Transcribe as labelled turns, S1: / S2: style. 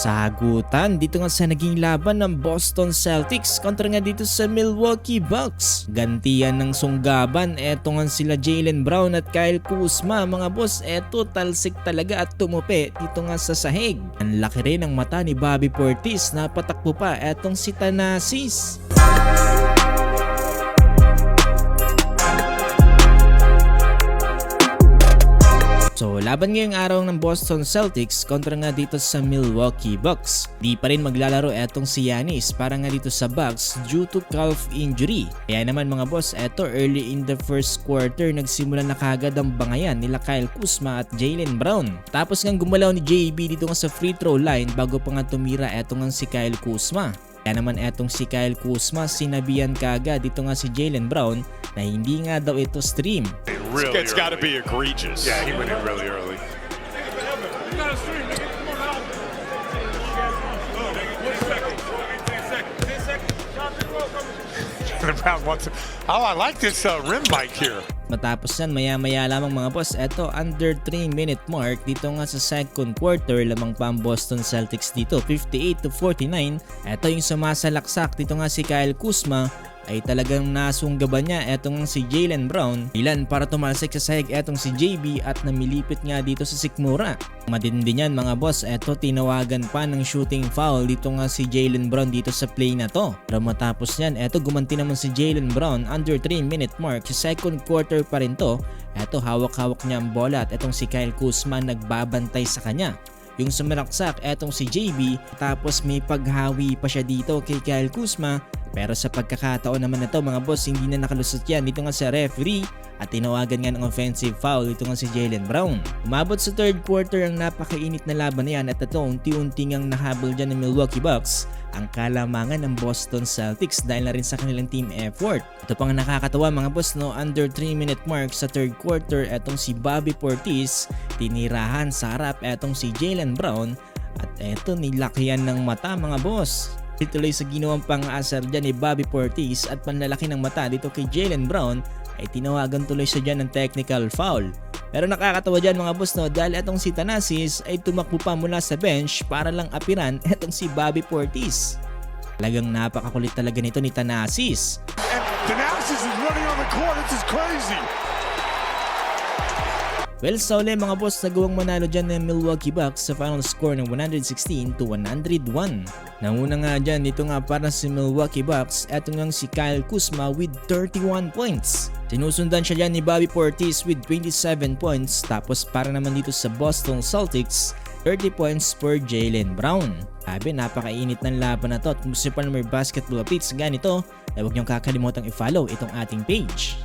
S1: Sagutan dito nga sa naging laban ng Boston Celtics kontra nga dito sa Milwaukee Bucks. Gantiyan ng sunggaban, eto nga sila Jaylen Brown at Kyle Kuzma mga boss, eto talsik talaga at tumupi dito nga sa sahig. Ang laki rin ng mata ni Bobby Portis, napatakbo pa etong si Thanasis. So laban ngayong araw ng Boston Celtics kontra nga dito sa Milwaukee Bucks. Di pa rin maglalaro etong si Giannis para nga dito sa Bucks due to calf injury. Kaya naman mga boss, eto early in the first quarter nagsimula na kagad ang bangayan nila Kyle Kuzma at Jaylen Brown. Tapos nga gumalaw ni JB dito nga sa free throw line bago pa nga tumira eto nga si Kyle Kuzma. Kaya naman etong si Kyle Kuzma sinabihan kagad dito nga si Jaylen Brown na hindi nga daw ito stream.
S2: Really it's got to be egregious. Yeah, he went in really early. Oh, I like this rim mic here.
S1: Matapos yan, maya-maya lamang mga boss, eto under 3-minute mark dito nga sa second quarter, lamang pa ang Boston Celtics dito, 58-49. Eto yung sumasalaksak dito nga si Kyle Kuzma, ay talagang nasunggaban niya etong si Jaylen Brown. Ilan para tumalsik sa sahig etong si JB at namilipit nga dito sa sikmura. Matindi niyan mga boss, eto tinawagan pa ng shooting foul dito nga si Jaylen Brown dito sa play na to. Pero matapos yan, eto gumanti naman si Jaylen Brown under 3-minute mark sa second quarter pa rin to. Eto hawak-hawak niya ang bola at etong si Kyle Kuzma nagbabantay sa kanya. Yung sumalaksak etong si JB, tapos may paghawi pa siya dito kay Kyle Kuzma. Pero sa pagkakataon naman na to mga boss, hindi na nakalusot yan dito nga sa referee at tinawagan nga ng offensive foul dito nga si Jaylen Brown. Umabot sa third quarter ang napakainit na laban na yan at ito unti-unti ngang nahabol dyan ng Milwaukee Bucks ang kalamangan ng Boston Celtics dahil na rin sa kanilang team effort. Ito pang nakakatawa mga boss, no, under 3-minute mark sa third quarter, etong si Bobby Portis tinirahan sa harap etong si Jaylen Brown at eto nilakihan ng mata mga boss. Tuloy sa ginawang pang-asar dyan ni Bobby Portis at panlalaki ng mata dito kay Jaylen Brown ay tinawagan tuloy siya dyan ng technical foul. Pero nakakatawa dyan mga boss, no, dahil etong si Thanasis ay tumakbo pa mula sa bench para lang apiran etong si Bobby Portis. Talagang napakakulit talaga nito ni Thanasis.
S2: And Thanasis is running on the court. This is crazy.
S1: Well, sa uli mga boss, nagawang manalo dyan ng Milwaukee Bucks sa final score ng 116-101. Nanguna nga dyan, dito nga para sa Milwaukee Bucks, eto nga si Kyle Kuzma with 31 points. Sinusundan siya dyan ni Bobby Portis with 27 points. Tapos para naman dito sa Boston Celtics, 30 points per Jaylen Brown. Sabi, napakainit ng laban na to. At kung gusto pa na may basketball updates ganito, ay huwag niyong kakalimutang i-follow itong ating page.